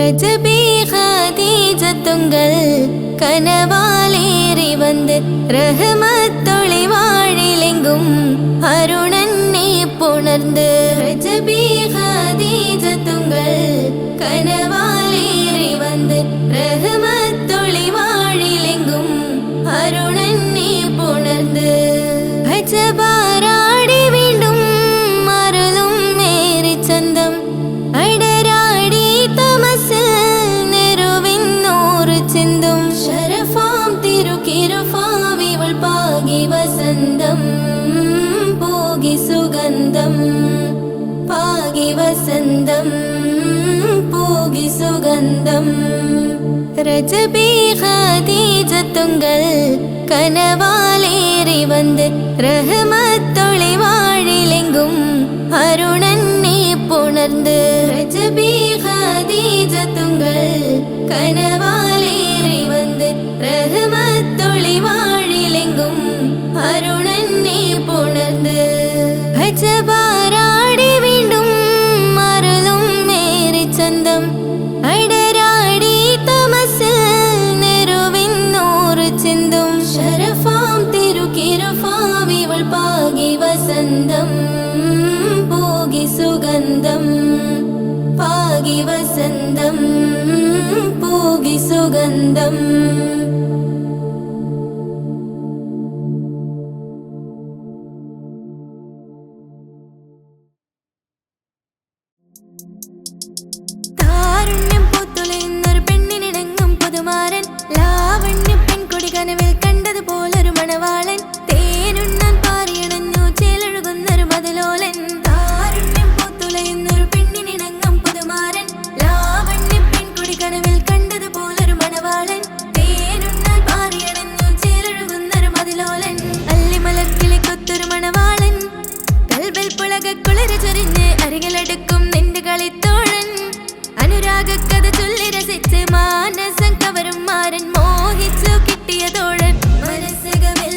ரஜபி ஹதீஜத்துங்கள் கனவாலேறி வந்து ரஹ்மத்தொளி வாழிலெங்கும் அருணன்னே புணர்ந்து ரஜபி ஹதீஜத்துங்கள் கனவாலேறி வந்து ரஹ்மத்தொளி வாழிலெங்கும் அருணன்னே புணர்ந்து அஜபாராடி വീണ്ടും മറലും മേരി ചന്തം അടരാടി തമസിൽ നെരുവിന്നോറ് ചിന്തും ശരഫാം തിരുക്കിരുഫാവിവൾ പാകി വസന്തം പോകി സുഗന്ധം പാകി വസന്തം പോകി സുഗന്ധം രജബി ഖദീജത്തുങ്ങൾ കനവാലേറി വന്ന് റഹ്മത്തൊളി വാഴിലെങ്കും അരുണന്നെ പുണർന്ന് രജബി ഖദീജത്തുങ്ങൾ കനവാലേറി വന്ന് റഹ്മത്തൊളി വാഴിലെങ്കും അരുണന്നെ പുണർന്ന് അജബാരാടി വീണ്ടും മറലും മേരി ചന്തം അടരാടി തമസിൽ നെരുവിന്നോറ് ചിന്തും ശരഫാം തിരുക്കിരുഫാവിവൾ പാകി വസന്തം പോകി സുഗന്ധം പാകി വസന്തം പോകി സുഗന്ധം താരുണ്യം പൂത്തുലയുന്നൊരു പെണ്ണിനിണങ്ങും പുതുമാരൻ ലാവണ്യ പെൺകൊടി കനവിൽ കണ്ടതുപോലൊരു മണവാളൻ തേനുണ്ണാൻ പാറിയണഞ്ഞു ചേലൊഴുകുന്നൊരു മതിലോലൻ താരുണ്യം പൂത്തുലയുന്നൊരു പെണ്ണിനിണങ്ങും പുതുമാരൻ ലാവണ്യ പെൺകൊടി കനവിൽ കണ്ടതുപോലൊരു മണവാളൻ തേനുണ്ണാൻ പാറിയണഞ്ഞു ചേലൊഴുകുന്നൊരു മതിലോലൻ അല്ലിമലർക്കിളി കൊത്തൊരു മണവാളൻ കൽബിൽ പുളകുളിര് ചൊരിഞ്ഞ് അരികിലടുക്കും നിന്റെ കളിത്തോഴൻ അനുരാഗക്കഥ ചൊല്ലി രസിച്ച് മാനസം കവരും മാരൻ മോഹിച്ചു കിട്ടിയ തോഴൻ മനസ്സുകവിൽ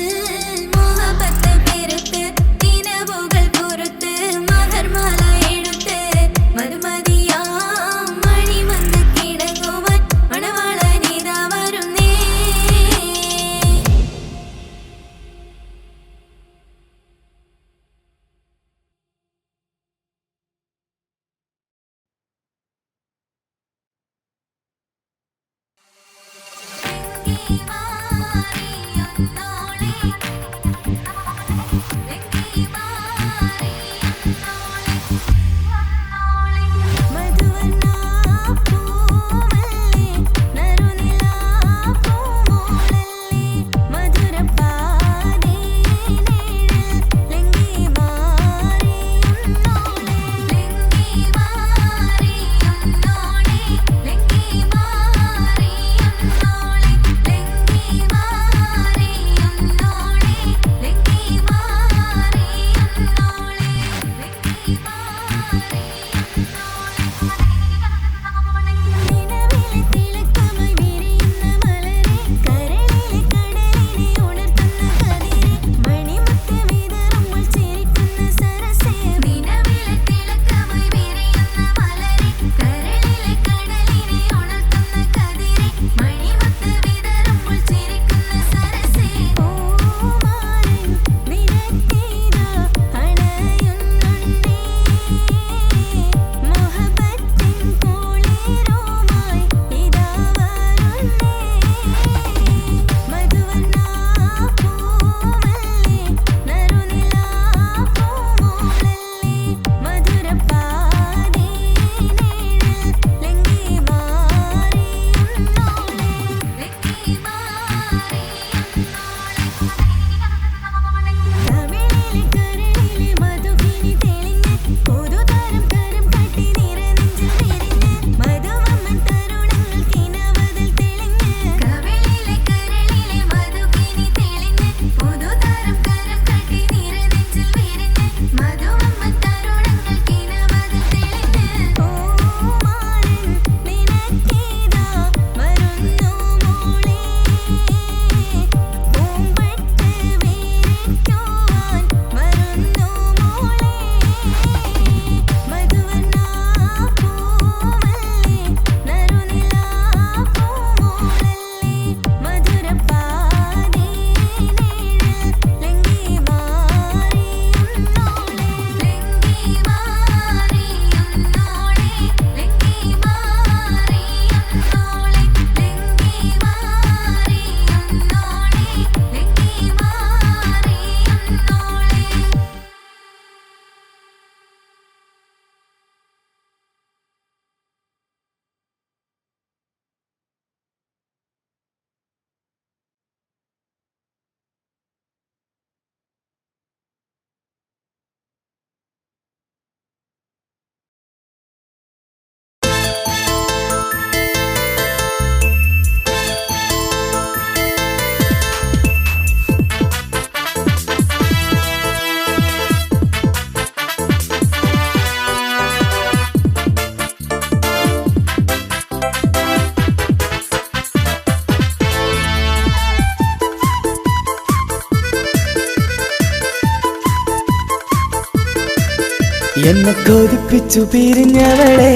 എന്നെ കൊതിപ്പിച്ചു പിരിഞ്ഞവളെ,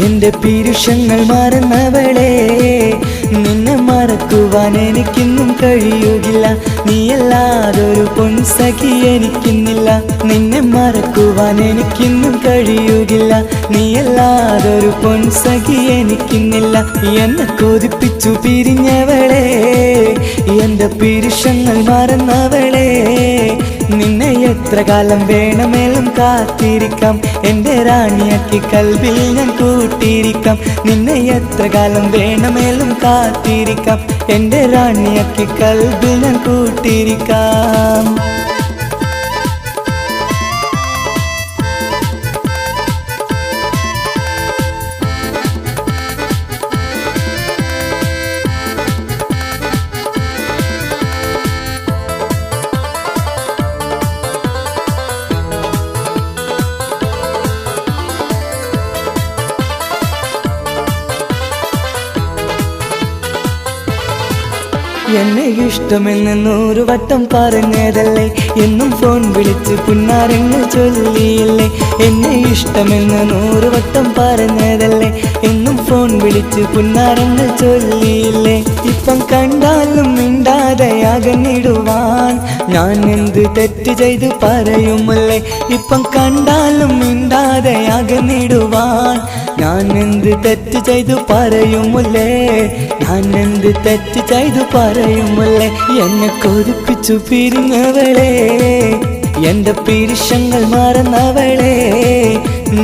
എന്റെ പീരുഷങ്ങൾ മറന്നവളെ, നിന്നെ മറക്കുവാൻ എനിക്കിന്നും കഴിയുകില്ല. നീയല്ലാതൊരു പൊൻസഖി എനിക്കിന്നില്ല. നിന്നെ മറക്കുവാൻ എനിക്കിന്നും കഴിയുകില്ല. നീയല്ലാതൊരു പൊൻസഖി എനിക്കിന്നില്ല. എന്നെ കൊതിപ്പിച്ചു പിരിഞ്ഞവളെ, എന്റെ പീരുഷങ്ങൾ മറന്നവളെ, നിന്നെ എത്ര കാലം വേണമെങ്കിലും കാത്തിരിക്കാം. എന്റെ റാണിയാക്കി കൽബിൽ ഞാൻ കൂട്ടിയിരിക്കാം. നിന്നെ എത്ര കാലം വേണമെങ്കിലും കാത്തിരിക്കാം. എന്റെ റാണിയാക്കി കൽബിൽ ഞാൻ കൂട്ടിയിരിക്കാം. എന്നെ ഇഷ്ടമെന്ന് 100 വട്ടം പറഞ്ഞതല്ലേ, എന്നും ഫോൺ വിളിച്ച് പുന്നാരങ്ങൾ ചൊല്ലിയില്ലേ. എന്നെ ഇഷ്ടമെന്ന് 100 വട്ടം പറഞ്ഞതല്ലേ, എന്നും ഫോൺ വിളിച്ച് പുന്നാരങ്ങൾ ചൊല്ലിയില്ലേ. ഇപ്പം കണ്ടാലും മിണ്ടാതെ അകന്നിടുവാൻ ഞാൻ എന്ത് തെറ്റ് ചെയ്ത് പറയുമല്ലേ. ഇപ്പം കണ്ടാലും മിണ്ടാതെ അകന്നിടുവാൻ ഞാൻ എന്ത് തെറ്റ് ചെയ്തു പറയുമല്ലേ. ഞാൻ എന്ത് തെറ്റ് ചെയ്തു പറയുമല്ലേ. എന്നെ കൊതിപ്പിച്ചു പിരിഞ്ഞവളെ, എന്റെ പീരുഷങ്ങൾ മറന്നവളെ,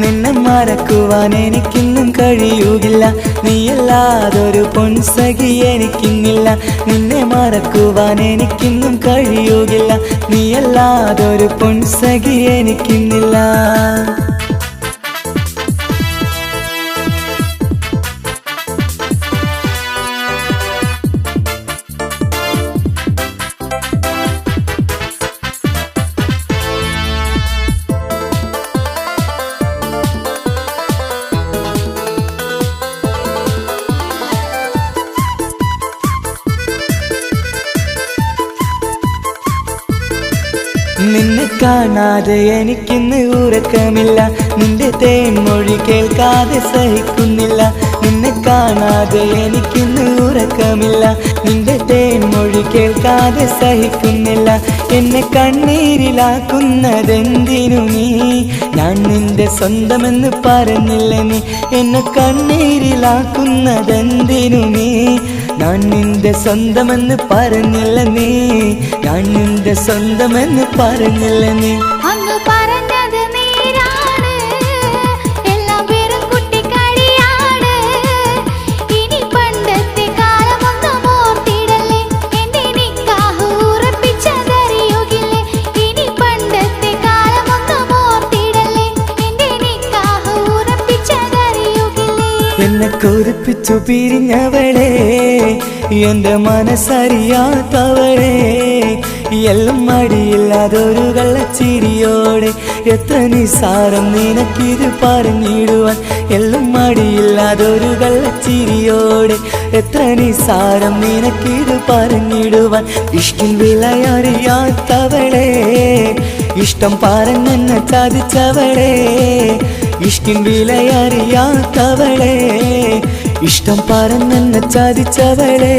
നിന്നെ മറക്കുവാൻ എനിക്കിന്നും കഴിയുകില്ല. നീയല്ലാതൊരു പൊൻസഖി എനിക്കിന്നില്ല. നിന്നെ മറക്കുവാൻ എനിക്കിന്നും കഴിയുകില്ല. നീയല്ലാതൊരു പൊൻസഖി എനിക്കിന്നില്ല. നിന്നെ കാണാതെ എനിക്കിന്ന് ഉറക്കമില്ല. നിന്റെ തേൻമൊഴി കേൾക്കാതെ സഹിക്കുന്നില്ല. നിന്നെ കാണാതെ എനിക്കിന്ന് ഉറക്കമില്ല. നിന്റെ തേൻമൊഴി കേൾക്കാതെ സഹിക്കുന്നില്ല. എന്നെ കണ്ണീരിലാക്കുന്നതെന്തിനു നീ? ഞാൻ നിന്റെ സ്വന്തമെന്ന് പറഞ്ഞില്ല നീ. എന്നെ കണ്ണീരിലാക്കുന്നതെന്തിനു നീ? ഞാൻ നിന്റെ സ്വന്തമെന്ന് പറഞ്ഞില്ല നീ. ഞാൻ നിന്റെ സ്വന്തമെന്ന് പറഞ്ഞില്ല നീ. അങ്ങ് പറഞ്ഞത് നേരാണ്, എല്ലാം വെറും കുട്ടിക്കളിയാണ്. ഇനി പണ്ടത്തെ കാലമൊന്നും ഓർത്തിടല്ലേ, എന്റെ നിക്കാഹ് ഉറപ്പിച്ചതറിയുകില്ലേ. ഇനി പണ്ടത്തെ കാലമൊന്നും ഓർത്തിടല്ലേ, എന്റെ നിക്കാഹ് ഉറപ്പിച്ചതറിയുകില്ലേ. എന്നെ കൊതിപ്പിച്ചു പിരിഞ്ഞവളെ, എന്റെ മനസ്സറിയാത്തവളെ, എല്ലാം മടിയില്ലാതൊരു കള്ളച്ചിരിയോടെ. എത്ര നിസാരം നിനക്കിത് പറഞ്ഞിടുവാൻ. എല്ലാം മടിയില്ലാതൊരു കള്ളച്ചിരിയോടെ. എത്ര നിസാരം നിനക്കിത് പറഞ്ഞിടുവാൻ. ഇഷ്കിൻ വിലയറിയാത്തവളെ, ഇഷ്ടം പറഞ്ഞെന്നെ ചതിച്ചവളെ. ഇഷ്കിൻ വിലയറിയാത്തവളെ, ഇഷ്ടം പറഞ്ഞെന്നെ ചതിച്ചവളെ.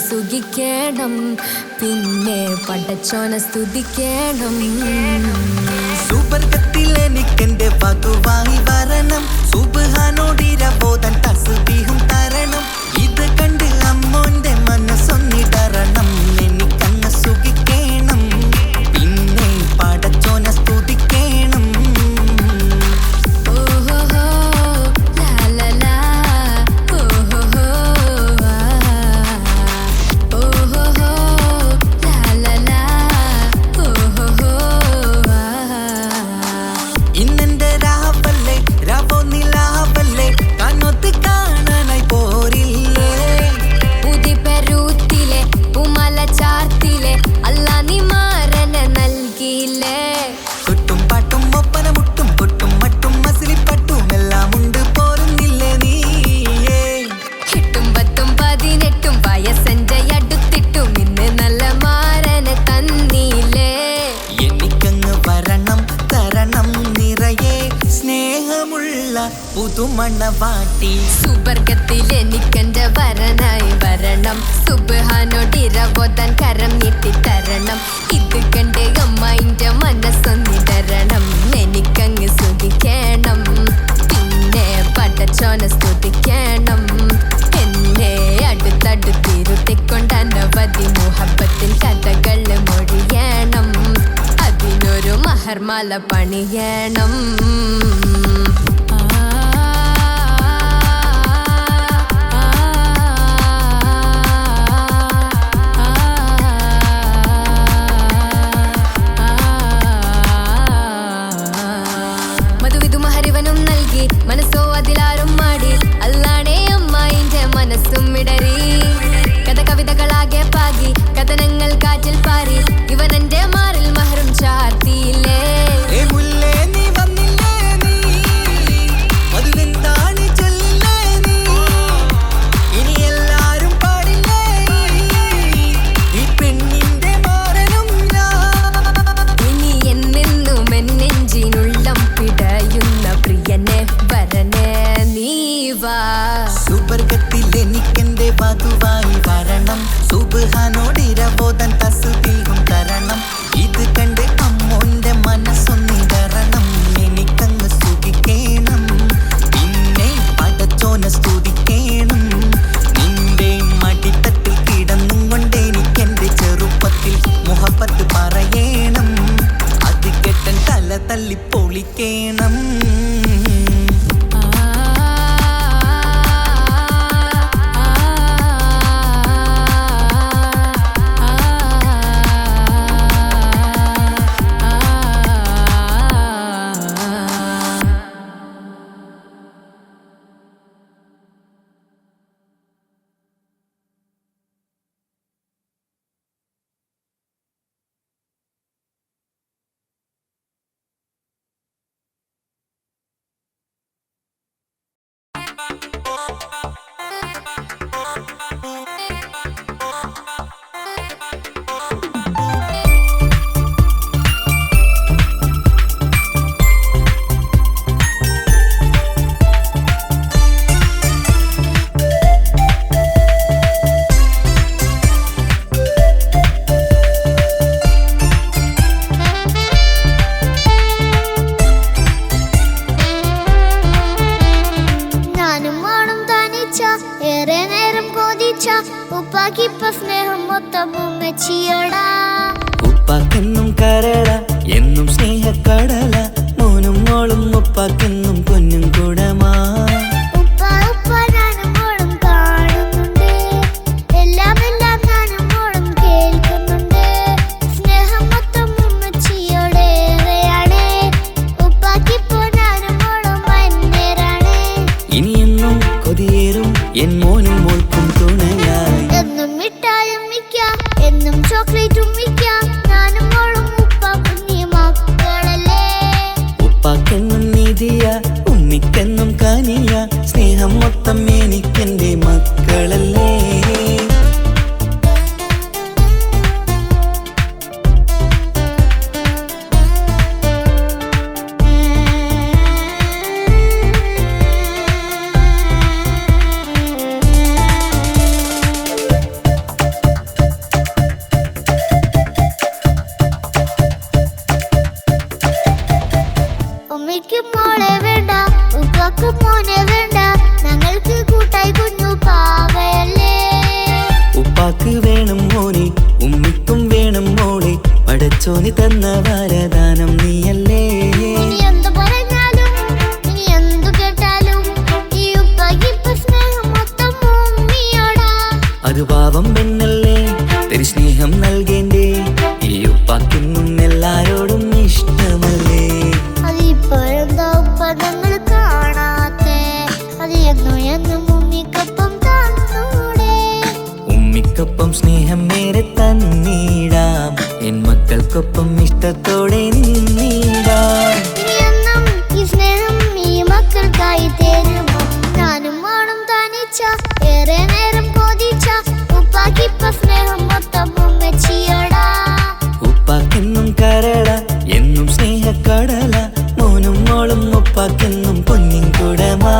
സുഖിക്കണം, പിന്നെ പടച്ചോനെ സ്തുതിക്കണം. സുബർഗത്തിൽ എനിക്കെന്റെ വധുവായി വരണം. സുബ്ഹാനോടിരബോധൻ തസ്ബീഹും തരണം. ഇത് കണ്ട് അമ്മോന്റെ മനസ്സൊന്നിടറണം. എനിക്കങ്ങ് സുഖിക്കണം, പിന്നെ പടച്ചോനെ സ്തുതിക്കണം. ഓഹോ ലാ ലാ ലാ പുതുമണവാട്ടി. സുബർഗത്തിൽ എനിക്കെന്റെ വരനായി വരണം, സുബ്ഹാനോടിരവോതാൻ കരം നീട്ടിത്തരണം. ഇത് കണ്ട് അമ്മായിന്റെ മനസ്സൊന്നിടരണം, എനിക്കങ്ങ് സ്തുതിക്കണം, പിന്നെ പടച്ചോനെ സ്തുതിക്കണം. എന്നെ അടുത്തടുത്തിരുത്തിക്കൊണ്ട് അനവധി മുഹബത്തിൻ കഥകൾ മൊഴിയണം, അതിനൊരു മഹർമാല പണിയണം. മനസ്സോ അതിലാരും മാടി, അല്ലാണേ അമ്മായിന്റെ മനസ്സും ഇടറി. കഥ കവിതകളാകെ പാകി, കഥനങ്ങൾ കാറ്റിൽ പാറി, ഇവനെന്റെ മാറിൽ മഹറും ചാർത്തിയില്ലേ. ഇനി എന്നെന്നും എന്നെഞ്ചിനുള്ളം പിടയുന്ന പ്രിയനെ വരനെ നീവാ. സുബർഗത്തിൽ എനിക്കെന്റെ വധുവായി വരണം, സുബ്ഹാനോടിരവോതാൻ തസ്ബീഹും തരണം. ഇത് കണ്ട് അമ്മോന്റെ മനസ്സൊന്നിടരണം, എനിക്കങ്ങ് സ്തുതിക്കണം, പിന്നെ പടച്ചോനെ സ്തുതിക്കണം. നിന്റെ മടിത്തട്ടിൽ കിടന്നും കൊണ്ട് എനിക്കെന്റെ ചെറുപ്പത്തിൽ മുഹബത്ത് പറയണം, അത് കെട്ടൻ തല തല്ലി പൊളിക്കണം. ഉപ്പാക്കിപ്പ സ്നേഹം മൊത്തം ഉമ്മച്ചിയോടാ. ഉപ്പാക്കെന്നും കരള എന്നും സ്നേഹക്കടല, മോനും മോളും ഉപ്പാക്കെന്നും പൊന്നും കുടമാ. ഉപ്പ ഉപ്പ ഞാനും മോളും കാണുന്നുണ്ട്, എല്ലാം എല്ലാം ഞാനും മോളും കേൾക്കുന്നുണ്ട്. സ്നേഹം മൊത്തം ഉമ്മച്ചിയോടേറെയാണ്, ഉപ്പാക്കിപ്പോ ഞാനും മോളും വന്നേരാണ്. ഇനിയെന്നും കൊതിയേറും എൻ മോനും മോൾക്കും തുണയായി, എന്നും മിഠായും മിക്കാം, എന്നും ചോക്ലേറ്റും മിക്കാം, ഞാനും മോളും ഉപ്പ കുഞ്ഞി മക്കളല്ലേ. ഉപ്പാക്കെന്നും നീതിയ ഉമ്മിക്കെന്നും കാനിയ, സ്നേഹം മൊത്തം എനിക്കെന്റെ മക്കളല്ലേ. ഉമ്മയ്ക്ക് മോളെ വേണ്ട, ഉപ്പാക്ക് മോനെ വേണ്ട, ഞങ്ങൾക്ക് കൂട്ടായി കുഞ്ഞു പാവയല്ലേ. ഉപ്പാക്ക് വേണം മോനെ, ഉമ്മിക്കും വേണം മോളെ, പടച്ചോന് തന്ന വരദാനം നീയല്ലേ. ഇനി എന്തു പറഞ്ഞാലും ഇനി എന്തു കേട്ടാലും ഈ ഉപ്പാക്കിപ്പ സ്നേഹം മൊത്തം ഉമ്മിയോടാ. അത് പാവം പെണ്ണല്ലേ, തരി സ്നേഹം നൽകേണ്ടേ, ഈ ഉപ്പാക്കെന്നും എല്ലാരോടും ഇഷ്ടമല്ലേ. അതിപ്പോഴെന്താ ഉപ്പ ഞങ്ങൾ കാണാത്തെ, അത് എന്നും എന്നും ഉമ്മിക്കൊപ്പം തന്നൂടെ. ഉമ്മിക്കൊപ്പം സ്നേഹം നേരെ തന്നീടാം, എൻ മക്കൾക്കൊപ്പം ഇഷ്ടത്തോടെ നിന്നീടാം. ഇനിയെന്നും ഈ സ്നേഹം ഈ മക്കൾക്കായി തരുമോ, ഞാനും മോളും തനിച്ച ഏറെ നേരം കൊതിച്ച ഉപ്പാക്കിപ്പ സ്നേഹം മൊത്തം ഉമ്മച്ചിയോടാ. ഉപ്പാക്കെന്നും കരള എന്നും സ്നേഹക്കടല, മോനും മോളും ഉപ്പാക്കെന്നും പൊന്നിൻ കുടമാ.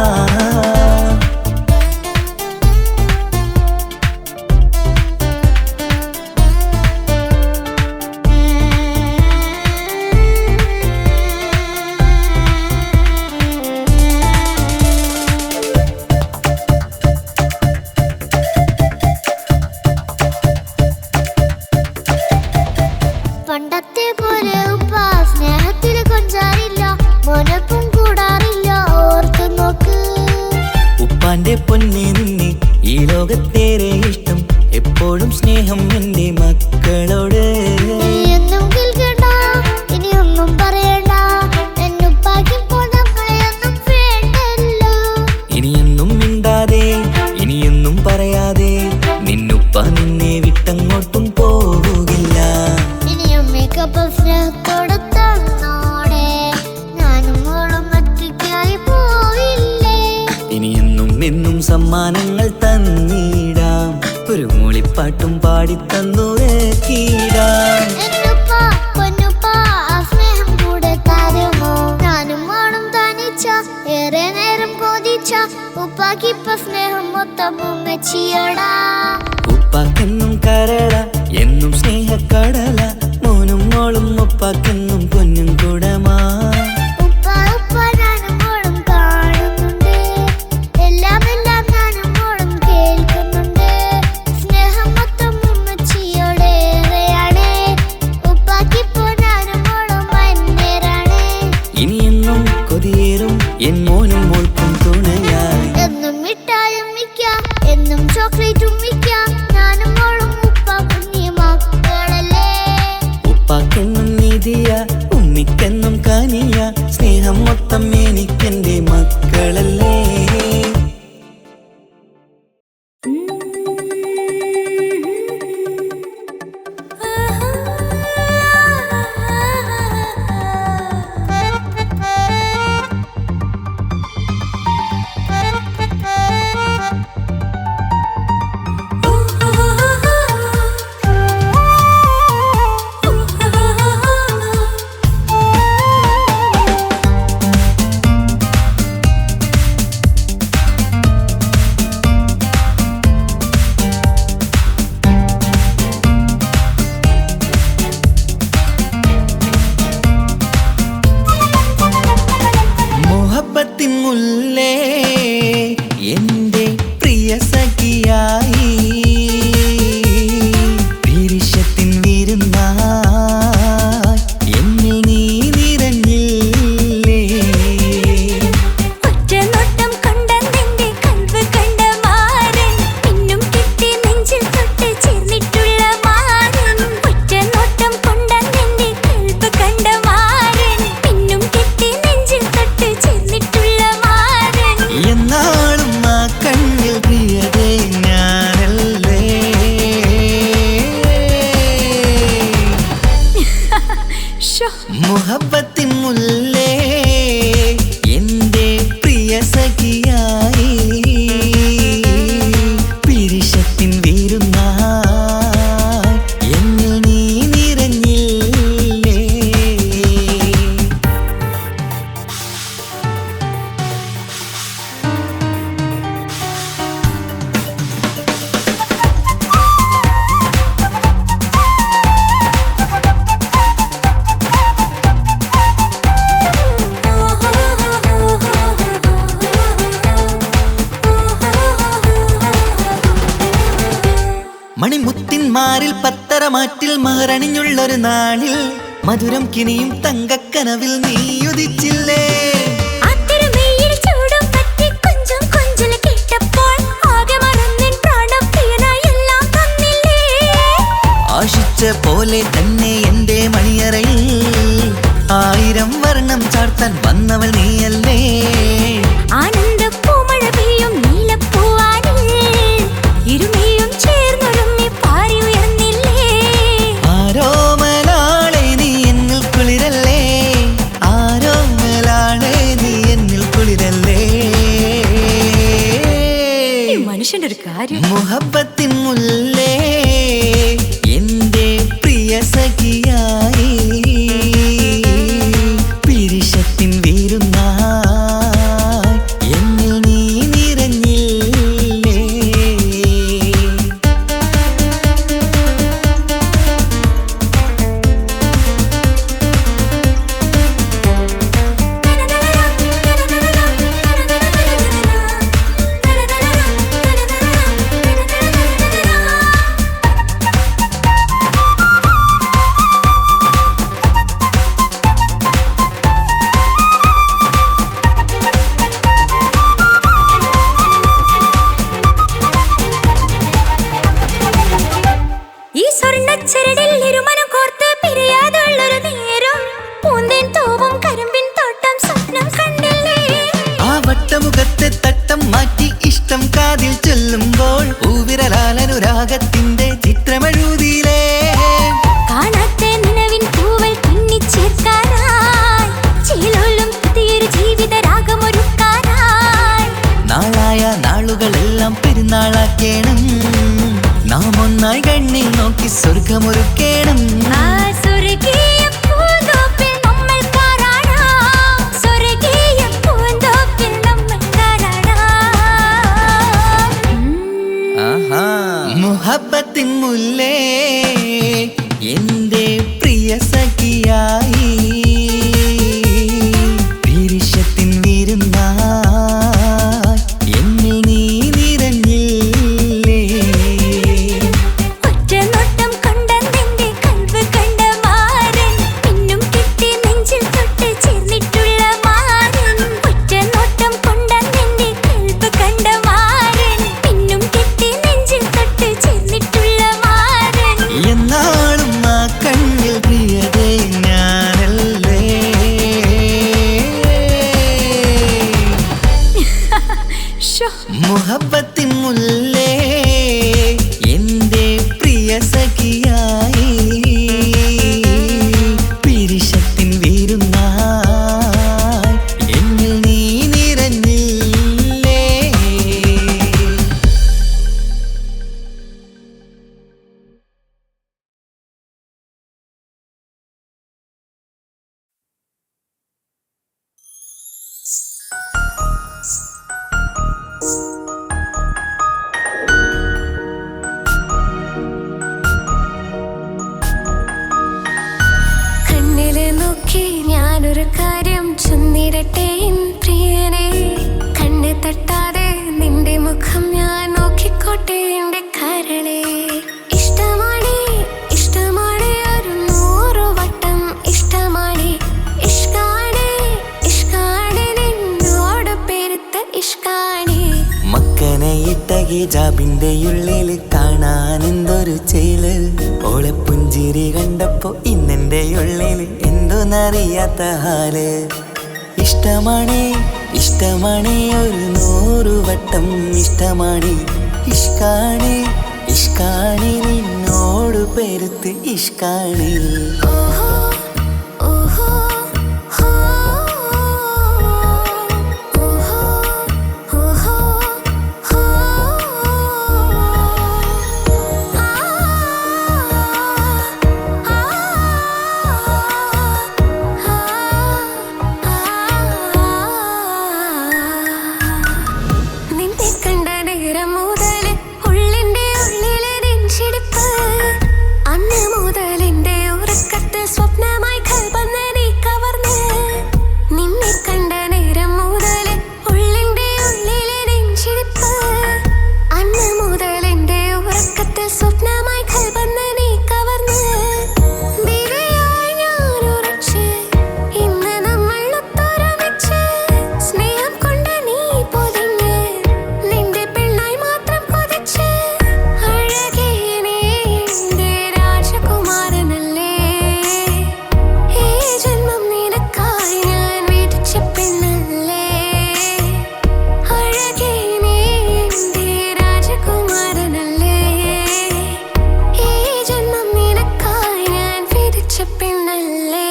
പണ്ടത്തെ പോലെ ഉപ്പ സ്നേഹത്തിൽ കൊഞ്ചാറില്ല, മോനൊപ്പം കൂടാറില്ല, ഓർത്തു നോക്ക്. ഉപ്പാന്റെ പൊന്നെ നിന്നെ ഈ ലോകത്തേറെ ഇഷ്ടം, എപ്പോഴും സ്നേഹം എന്റെ മക്കളോട്. എന്നും കേൾക്കണ്ട, ഇനിയൊന്നും പറയണ്ട, എന്നുപ്പാക്കിപ്പോൾ നമ്മളെയൊന്നും വേണ്ടല്ലോ. ഇനിയൊന്നും മിണ്ടാതെ ഇനിയൊന്നും പറയാതെ നിന്നുപ്പ നിന്നെ വിട്ടങ്ങോട്ടും പോവുകില്ല. ഇനിയും മേക്കപ്പ് സ്നേഹത്തോടെ തന്നോടെ, ഞാനും മോളും ഒറ്റയ്ക്കായി പോയില്ലേ. ഇനിയെന്നും എന്നും സമ്മാനങ്ങൾ തന്നിടാം, ഒരു മൂളിപ്പാട്ടും പാടി തന്നുറക്കിടാം. എന്നുപ്പ പൊന്നുപ്പ ആ സ്നേഹം കൂടെ തരുമോ? ഞാനും മോളും തനിച്ച ഏറെ നേരം കൊതിച്ച ഉപ്പാക്കിപ്പ സ്നേഹം മൊത്തം ഉമ്മച്ചിയോടാ. ഉപ്പാക്കെന്നും കരള എന്നും സ്നേഹക്കടല, മോനും മോളും ഉപ്പാക്കെന്നും പൊന്നും കൂടമാ. ഉപ്പ ഉപ്പ ഞാനും മോളും കാണുന്നുണ്ട്, എല്ലാം എല്ലാം ഞാനും മോളും കേൾക്കുന്നുണ്ട്. സ്നേഹം മൊത്തം ഉമ്മച്ചിയോടേറെയാണ്, ഉപ്പാക്കിപ്പോ ഞാനും മോളും അന്യരാണ്. ഇനിയെന്നും കൊതിയേറും എൻ മോനും മോൾക്കും തുണയായി. എന്നും മിഠായും മിക്കാം, എന്നും ചോക്ലേറ്റും മിക്കാം, ഞാനും മോളും ഉപ്പ കുഞ്ഞി മക്കളല്ലേ. ഉപ്പാക്കെന്നും നീതിയ ഉമ്മിക്കെന്നും കാനിയ, സ്നേഹം മൊത്തം എനിക്കെന്റെ മക്കളല്ലേ. മുല്ലേ എന്റെ പ്രിയ സഖിയായി, പിരിശത്തിൻ വിരുന്നായി എന്നിൽ നീ നിറഞ്ഞില്ലേ. ഒറ്റനോട്ടം കണ്ട നിന്റെ കൽവ് കണ്ട മാരൻ, പിന്നും കിട്ടി നെഞ്ചിൽ തൊട്ട് ചേർന്നിട്ടുള്ള മാരൻ. ഒറ്റനോട്ടം കൊണ്ട നിന്റെ കൽവ് കണ്ട മാരൻ, പിന്നും കിട്ടി നെഞ്ചിൽ തൊട്ട് ചേർന്നിട്ടുള്ള മാരൻ. എന്നാളും ആ കണ്ണിൽ പ്രിയതേ ഞാനല്ലേ. മുഹബത്തിൻ മുല്ലേ എന്റെ പ്രിയ സഖിയായി, പിരിശത്തിൻ വിരുന്നായി എന്നിൽ നീ നിറഞ്ഞില്ലേ. മണിമുത്തിന്മാരിൽ പത്തരമാറ്റിൽ മഹറണിഞ്ഞുള്ളൊരു നാളിൽ, മധുരം കിനിയും തങ്കക്കനവിൽ നീ ഉദിച്ചില്ലേ. ആശിച്ച പോലെ തന്നെ എന്റെ മണിയറയിൽ 1000 വർണ്ണം ചാർത്താൻ വന്നവൾ നീയല്ലേ. ആനന്ദ പൂമഴ പെയ്യും നീലപ്പൂവാനിൽ ഇരുമയും ചേർന്നൊരുമ്മി പാറി ഉയർന്നില്ലേ. ആരോമലാളെ നീ എന്നിൽ കുളിരല്ലേ, ആരോമലാളെ നീ എന്നിൽ കുളിരല്ലേ. മനുഷ്യന്റെ ഒരു കാര്യം. മുഹബത്തിൻ മുല്ലേ എന്റെ പ്രിയ സഖിയായി, പിരിശത്തിൻ വിരുന്നായി നോക്കി ഞാനൊരു കാര്യം ചൊന്നിടട്ടെ എൻ പ്രിയനെ. കണ്ണ് തട്ടാതെ നിന്റെ മുഖം ഞാൻ നോക്കിക്കോട്ടെ എന്റെ കരളെ. ഇഷ്ടമാണ് ഇഷ്ടമാണ് ഒരു 100 വട്ടം ഇഷ്ടമാണ്. ഇഷ്കാണ് ഇഷ്കാണ് നിന്നോട് പെരുത്ത ഇഷ്കാണ്. മക്കനെ ഇട്ട ഹിജാബിന്റെ ഉള്ളില് കാണാൻ എന്തൊരു ചേല്. ഓളെ പുഞ്ചിരി കണ്ടപ്പോ ഇന്നെന്റെ ഉള്ളില് എന്തോന്നറിയാത്ത ഹാല്. ഇഷ്ടമാണ് ഇഷ്ടമാണ് ഒരു 100 വട്ടം ഇഷ്ടമാണ്. ഇഷ്കാണ് ഇഷ്കാണ് നിന്നോട് പെരുത്ത് ഇഷ്കാണ്. ഓഹോ ഓഹോ ഹോ ഓഹോ ഓഹോ ഹോ ആ നിന്നെ കണ്ട നേരം മുതൽ ഉള്ളിന്റെ ഉള്ളിലെ നെഞ്ചിടിപ്പ്. അന്ന് മുതൽ എന്റെ ഉറക്കത്തിൽ സ്വപ്നമായി കൽപ്പന നീ കവർന്ന്. നിന്നെ കണ്ട നേരം മുതൽ ഉള്ളിന്റെ ഉള്ളിലെ നെഞ്ചിടിപ്പ്. അന്ന് മുതൽ എന്റെ ഉറക്കത്തിൽ സ്വപ്നമായി കൽപ്പന നീ കവർന്ന്. ദിവ്യയായി ഞാൻ ഉറച്ച് ഇന്ന് നമ്മൾ ഒത്തൊരുമിച്ച്. സ്നേഹം കൊണ്ട് നീ പൊതിഞ്ഞ് നിന്റെ പെണ്ണായി മാത്രം കൊതിച്ച്. അഴകേ നീ എന്റെ രാജകുമാരനല്ലേ. ഈ ജന്മം നിനക്കായി ഞാൻ വിധിച്ച പെണ്ണല്ലേ. അഴകേ നീ എന്റെ രാജകുമാരനല്ലേ. ഈ ജന്മം നിനക്കായി ഞാൻ വിധിച്ച പെണ്ണല്ലേ.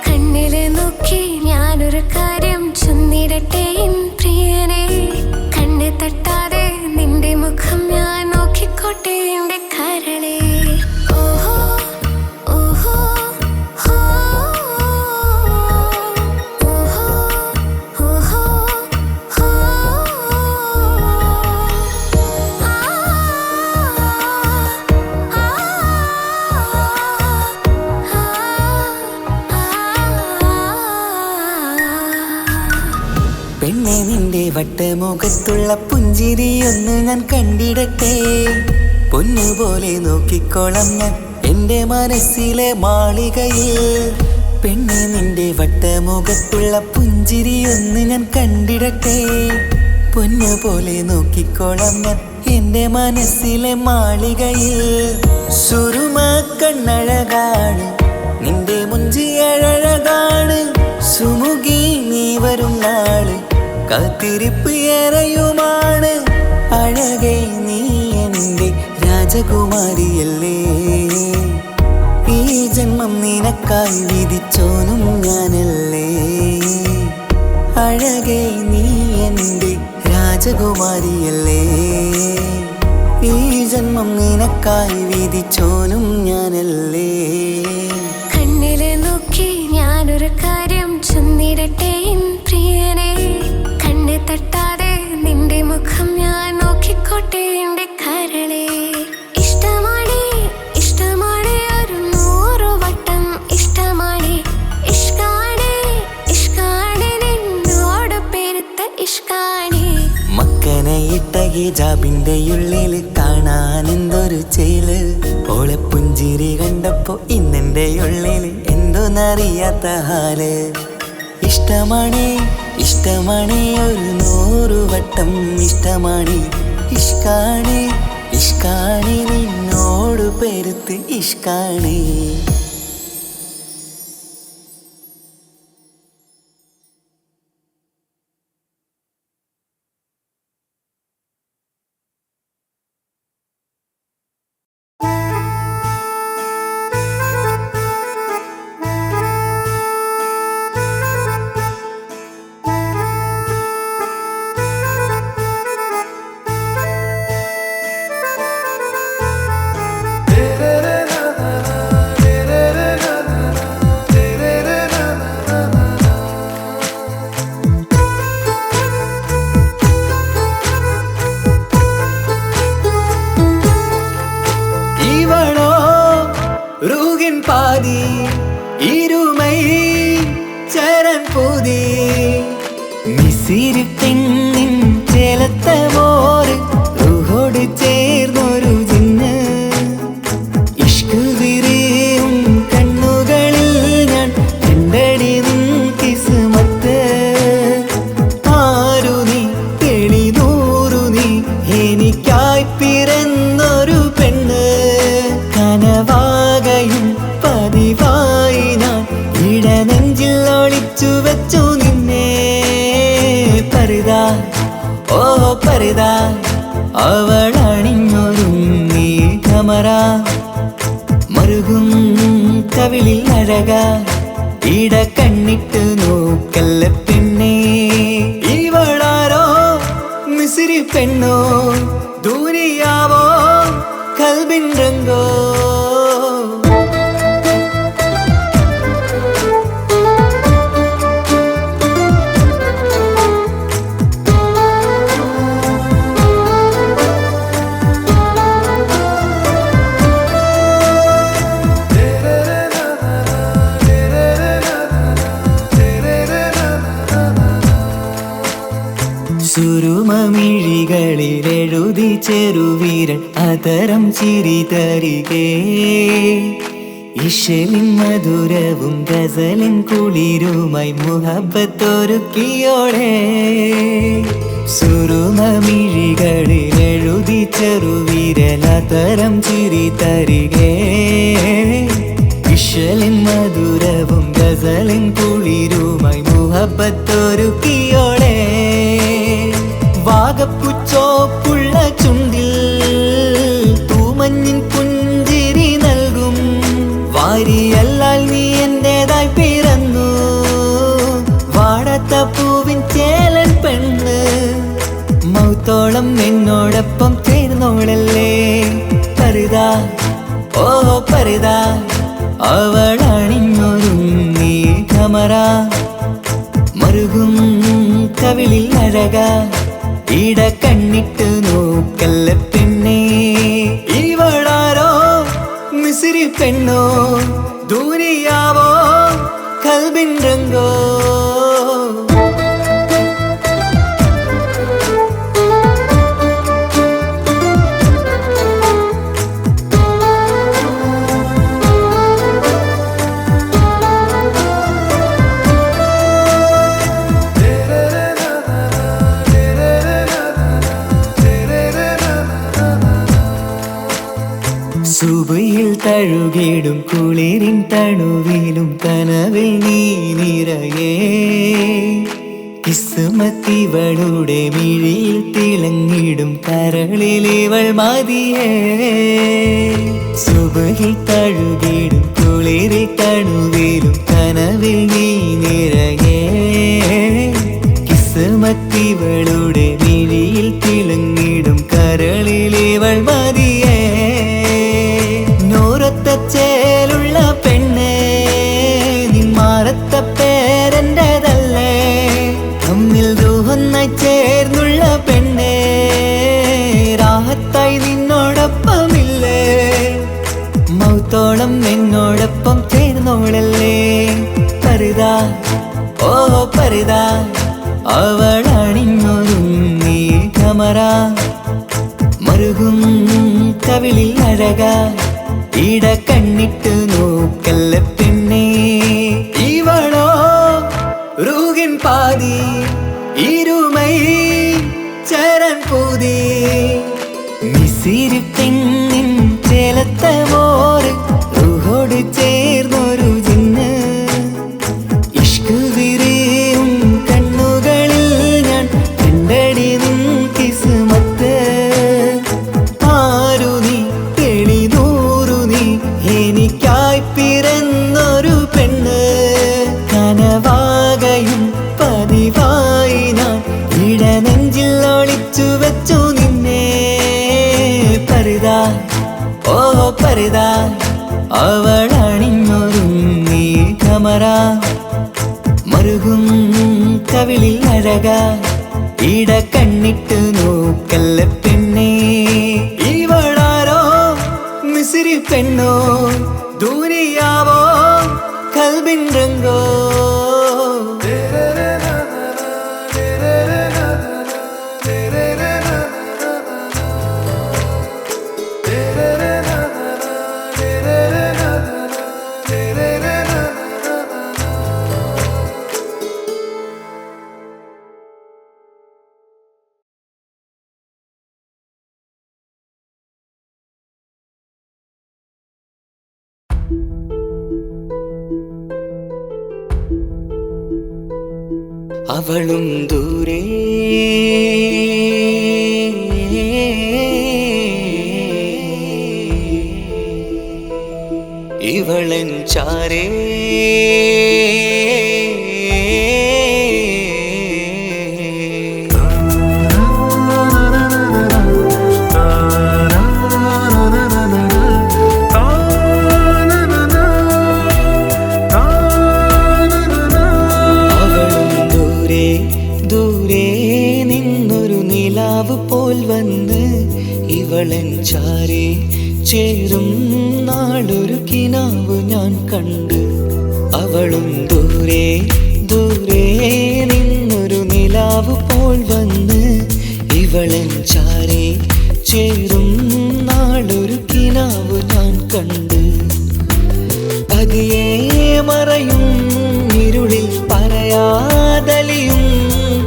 കണ്ണില് നോക്കി ഞാനൊരു കാര്യം ചൊന്നിടട്ടെ എൻ പ്രിയനെ. കണ്ണ് തട്ടാതെ നിന്റെ മുഖം ഞാൻ നോക്കിക്കോട്ടെ എന്റെ കരളെ. ഓഹോ ഓഹോ ഹോ ഓഹോ ഓഹോ ഹോ ആ പെണ്ണെ നിന്റെ വട്ടമുഖത്തുള്ള പുഞ്ചിരിയൊന്ന് ഞാൻ കണ്ടിടട്ടെ. പൊന്നുപോലെ നോക്കിക്കോളാം ഞാൻ എന്റെ മനസ്സിലെ മാളികയിൽ. പെണ്ണെ നിന്റെ വട്ടമുഖത്തുള്ള പുഞ്ചിരിയൊന്ന് ഞാൻ കണ്ടിടട്ടെ. പൊന്നുപോലെ നോക്കിക്കോളാം ഞാൻ എന്റെ മനസ്സിലെ മാളികയിൽ. സുറുമ കണ്ണഴകാണ് നിന്റെ മുഞ്ചിയഴകാണ്. സുമുഖി നീ വരും നാള് കാത്തിരിപ്പ് ഏറെയുമാണ്. അഴകേ നീ എന്റെ രാജകുമാരിയല്ലേ. ഈ ജന്മം നിനക്കായി വിധിച്ചോനും ഞാനല്ലേ. അഴകേ നീ എന്റെ രാജകുമാരിയല്ലേ. ഈ ജന്മം നിനക്കായി വിധിച്ചോനും ഞാനല്ലേ. കണ്ണില് നോക്കി ഞാനൊരു കാര്യം ചൊന്നിടട്ടെ എൻ പ്രിയനെ. കണ്ണ് തട്ടാതെ നിന്റെ മുഖം ഞാൻ നോക്കിക്കോട്ടെ എന്റെ കരളെ. ഇഷ്ടമാണ് ഇഷ്ടമാണ് ഒരു 100 വട്ടം ഇഷ്ടമാണ്. ഇഷ്കാണ് ഇഷ്കാണ് നിന്നോട് പെരുത്ത ഇഷ്കാണ്. മക്കനെ ഇട്ട ഹിജാബിന്റെ ഉള്ളില് കാണാൻ എന്തൊരു ചേല്. ഓളെ പുഞ്ചിരി കണ്ടപ്പോ ഇന്നെന്റെ ഉള്ളില് എന്തോന്നറിയാത്ത ഹാല്. ഇഷ്ടമാണ് ഇഷ്ടമാണ് ഒരു 100 വട്ടം ഇഷ്ടമാണ്. ഇഷ്കാണ് ഇഷ്കാണ് നിന്നോട് പെരുത്ത് ഇഷ്കാണ്. ഇരുമൈ ചരൻ പൂതി മിസിരി പെണ്ണിൻ ചേലത്ത മോര് റൂഹോട് ചേർന്നൊരു ജിന്ന് ഇഷ്ക് വിരിയും കണ്ണുകളിൽ ഞാൻ കണ്ടടി നിൻ കിസ്മത്ത് ആരു നീ തെളിനൂറു നീ എനിക്കായി പിറന്നൊരു പെണ്ണ് കനവാകയും പതിവായി ഞാൻ ഇടനെഞ്ചിൽ ഒളിച്ചു വെച്ചു നിന്നെ പരിതാ ഓ പരിതാ അവളണിഞ്ഞൊരുങ്ങി കമറ മറുകും കവിളിൽ അഴക ഇട കണ്ണിട്ട് നോക്കല്ല പെണ്ണേ ഇവളാരോ മിസിരി പെണ്ണോ ദൂരിയാവോ കൽബിൻ രംഗോ സുരുമമിഴികളിൽ എഴുതി ചെറുവീരൻ അതരം ചിരി തരികേ ഇശലിൻ മധുരവും ഗസലിൻ കുളിരുമായി മുഹബത്തൊരുക്കിയോടെ സുരുമമിഴികളിൽ എഴുതി ചെറുവീരൻ അതരം ചിരി തരികേ ഇശലിൻ മധുരവും ഗസലിൻ കുളിരുമായി മുഹബത്തൊരുക്കിയോടെ വാഗപ്പുച്ചോപ്പുള്ള ചുണ്ടിൽ തൂമഞ്ഞിൻ പുഞ്ചിരി നൽകും വാരിയല്ലാൽ നീ എന്റേതായി പിറന്നു വാടാത്ത പൂവിൻ ചേലൻ പെണ്ണ് മൗത്തോളം എന്നോടൊപ്പം ചേർന്നോളല്ലേ പരിതാ ഓ പരിതാ അവളണിഞ്ഞൊരുങ്ങി കമറ മറുകും കവിളിൽ അഴക ഇട കണ്ണിട്ട് നോക്കല്ല പെണ്ണേ ഇവളാരോ മിസിരി പെണ്ണോ ദൂരിയാവോ കൽബിൻ രംഗോ സുബയിൽ തഴുകിടും കുളിരിൻ തണുവിലും കനവിൽ നീ നിറയേ കിസ്മത്തിവളുടെ മിഴിയിൽ തിളങ്ങിടും കരളിലിവൾ മതിയേ സുബയിൽ തഴുകിടും കുളിരിൽ തണുവിലും കനവിൽ നീ നിറയേ കിസ്മത്തിവളുടെ മിഴിയിൽ തിളങ്ങിടും കരളിലിവൾ മതിയേ ചേലുള്ള പെണ്ണേ നിന്മാറത്ത പേരെൻ്റെതല്ലേ തമ്മിൽ ദൂഹൊന്നായി ചേർന്നുള്ള പെണ്ണേ രാഹത്തായി നിന്നോടൊപ്പമില്ലേ മൗത്തോളം എന്നോടൊപ്പം ചേർന്നോളല്ലേ പരിതാ ഓ പരിതാ അവളണിഞ്ഞൊരുങ്ങി കമറ മറുകും കവിളിൽ അഴക ഇട കണ്ണിട്ട് നോക്കല്ല പെണ്ണേ ഇവളോ റൂഹിൻ പാതി ഇരുമൈ ചരൻ പൂതി മിസിരി പെണ്ണിൻ ചേലത്ത മോര് റൂഹോട് ചേർന്നൊരു ജിന്ന് ഇഷ്ക് വിരിയും കണ്ണുകളിൽ ഞാൻ കണ്ടടി നിൻ കിസ്മത്ത് ആരു നീ തെളിനൂറു നീ എനിക്കായി പിറന്നൊരു പെണ്ണ് കനവാകയും പതിവായി ഞാൻ ഇടനെഞ്ചിൽ ഒളിച്ചു വെച്ചു നിന്നെ പരിതാ ഓ പരിതാ അവളണിഞ്ഞൊരുങ്ങി കമറ മറുകും കവിളിൽ അഴക ഇട കണ്ണിട്ട് നോക്കല്ല പെണ്ണേ ഇവളാരോ മിസിരി പെണ്ണോ ദൂരിയാവോ കൽ പിണ്ടങ്കോ അവളും ദൂരെ ഇവളൻ ചാരേ പോൽ വന്ന് ഇവളൻ ചാരേ ചേരും നാളൊരു കിനാവ് ഞാൻ കണ്ട് അവളും ദൂരെ ദൂരെ നിന്നൊരു നിലാവ് പോൽ വന്ന് ഇവളൻ ചാരേ ചേരും നാളൊരു കിനാവ് ഞാൻ കണ്ട് പതിയെ മറയും ഇരുളിൽ പറയാതലിയും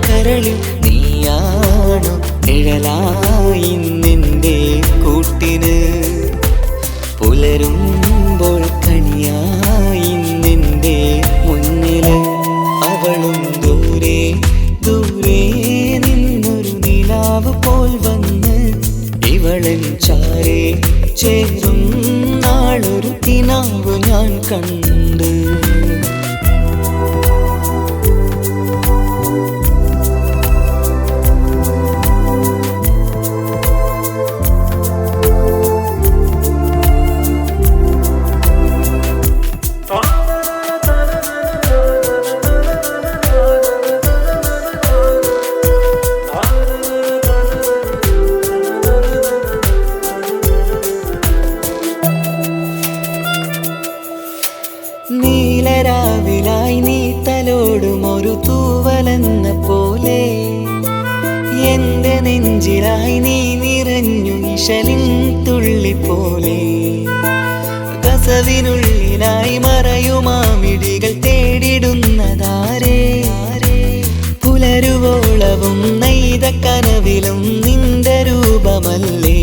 കരളിൽ നീയാണു നിഴലായി നിന്റെ കൂട്ടിന് പുലരുമ്പോൾ കണിയായി നിന്റെ മുന്നില് അവളും ദൂരെ ദൂരെ നിന്നൊരു നിലാവ് പോൽ വന്ന് ഇവളൻ ചാരേ ചേരും നാളൊരു കിനാവ് ഞാൻ കണ്ട് നീലരാവിലായി നീ തലോടും ഒരു തൂവലെന്ന പോലെ എന്റെ നെഞ്ചിലായി നീ നിറഞ്ഞു ഇശലിൻ തുള്ളി പോലെ കസവിനുള്ളിലായി മറയുമാമിടികൾ തേടിടുന്നതാരേ പുലരുവോളവും നെയ്ത കനവിലും നിന്റെ രൂപമല്ലേ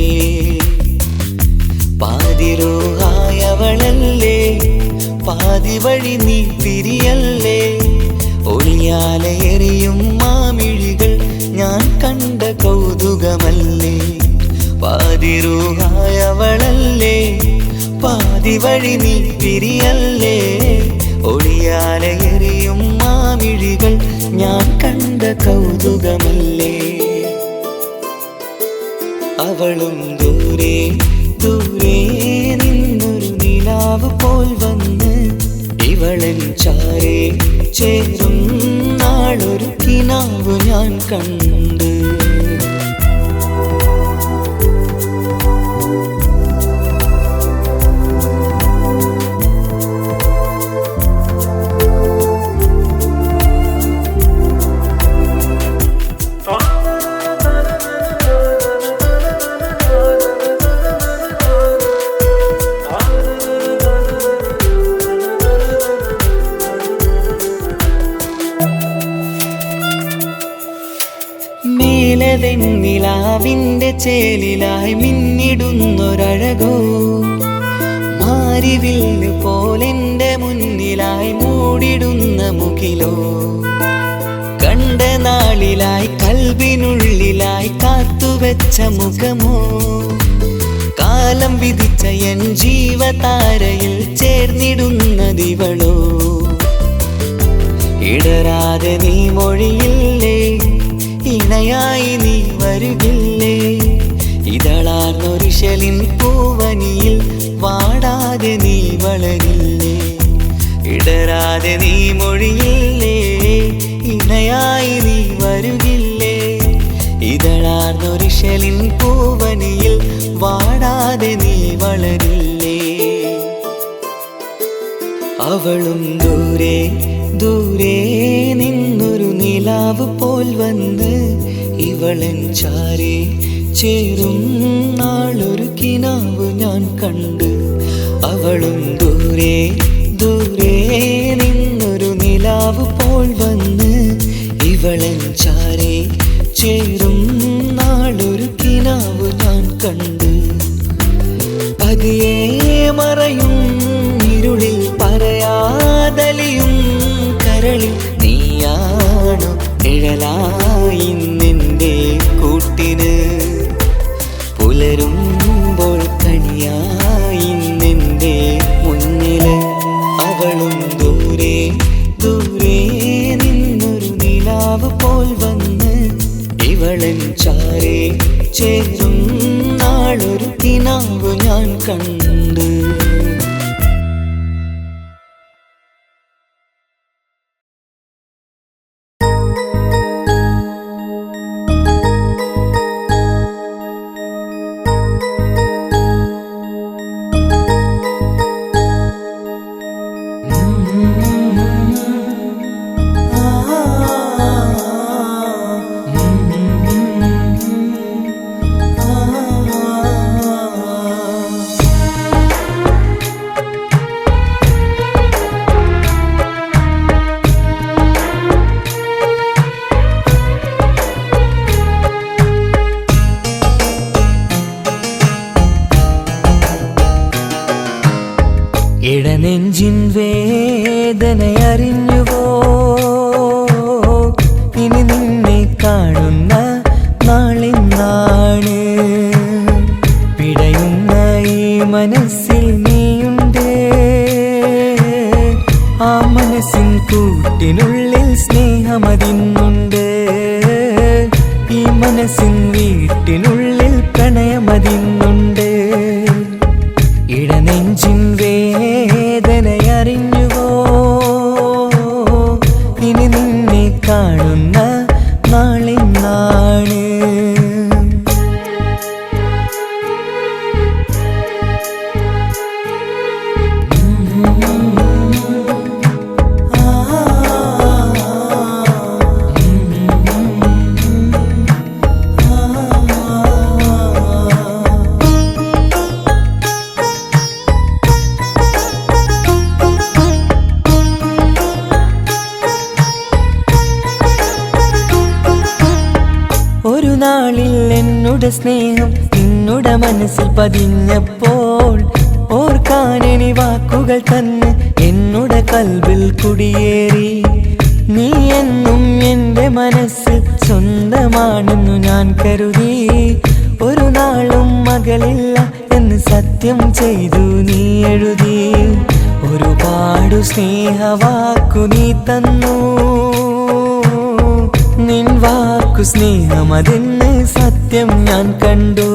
പാതിരോഹായവളല്ലേ പാതി വഴി നീ തിരിയല്ലേ ഒളിയാലെ എറിയും മാമിഴികൾ ഞാൻ കണ്ട കൗതുകമല്ലേ പാതിരൂഹായവളല്ലേ പാതി വഴി നീ തിരിയല്ലേ ഒളിയാലെ എറിയും മാമിഴികൾ ഞാൻ കണ്ട കൗതുകമല്ലേ അവളും ദൂരെ ദൂരെ നിന്നൊരു നിലാവ് പോൽ വന്ന് ഇവളൻ ചാരേ ചേരും നാളൊരു കിനാവ് ഞാൻ കണ്ട് നിലാവിന്റെ ചേലിലായി മിന്നിടുന്നൊരഴകോ മാരിവില്ല് പോലെന്റെ മുന്നിലായി മൂടിടുന്ന മുകിലോ കണ്ട നാളിലായി കൽബിനുള്ളിലായി കാത്തുവെച്ച മുഖമോ കാലം വിധിച്ച എൻ ജീവതാരയിൽ ചേർന്നിടുന്നതിവളോ ഇടരാതെ നീ മൊഴിയില്ലേ ഇണയായി നീ വരുകില്ലേ ഇതളാർന്നൊരിശലിൻ പൂവനിയിൽ വാടാതെ നീ വളരില്ലേ ഇടരാതെ നീ മൊഴിയില്ലേ ഇണയായി നീ വരുകില്ലേ ഇതളാർന്നൊരിശലിൻ പൂവനിയിൽ വാടാതെ നീ വളരില്ലേ അവളും ദൂരെ ദൂരെ നിന്നൊരു നിലാവ് പോൽ വന്ന് ഇവളൻ ചാരി ചേരും നാളൊരു കിനാവ് ഞാൻ കണ്ട്. അവളും ദൂരെ ദൂരെ നിന്നൊരു നിലാവ് പോൽ വന്ന് ഇവളൻ ചാരി ചേരും നാളൊരു കിനാവ് ഞാൻ കണ്ട്. പതിയെ മറയും ഇരുളിൽ പറയാതലിയും കരളിൽ നീയാണു നിഴലായി നിന്റെ കൂട്ടിന്. പുലരുമ്പോൾ കണിയായി നിന്റെ മുന്നില്. അവളും ദൂരെ ദൂരെ നിന്നൊരു നിലാവ് പോൽ വന്ന് ഇവളൻ ചാരേ ചേരും നാളൊരു കിനാവ് ഞാൻ കണ്ട്. ഇടനെഞ്ചിൻ വേദനയറിഞ്ഞുവോ? ഇനി നിന്നെ കാണുന്ന നാളിന്നാണ്. പിടയുന്ന ഈ മനസ്സിൽ നീയുണ്ട്. ആ മനസ്സിൻ കൂട്ടിനുള്ളിൽ സ്നേഹമതിന്നുണ്ട്. ഈ മനസ്സിൻ വീട്ടിനുള്ളിൽ പ്രണയമതിന്നുണ്ട്. ഇടനെഞ്ചിൻ വേദനയറിഞ്ഞുവോ? ഇനി നിന്നെ കാണുന്ന നാളിന്നാണ്. ഒരു നാളിൽ എന്നുടെ സ്നേഹം നിന്നുടെ മനസ്സിൽ പതിഞ്ഞപ്പോൾ ഓർക്കാനെനി വാക്കുകൾ തന്ന് എന്നുടെ കൽബിൽ കുടിയേറി. നീ എന്നും എൻ്റെ മനസ്സിൽ സ്വന്തമാണെന്നു ഞാൻ കരുതി. ഒരു നാളും മകളില്ല എന്ന് സത്യം ചെയ്തു നീ എഴുതി. ഒരുപാടു സ്നേഹവാക്കു നീ തന്നു. നിൻ വാക്കു സ്നേഹമതെന്ന് സത്യം ഞാൻ കണ്ടു.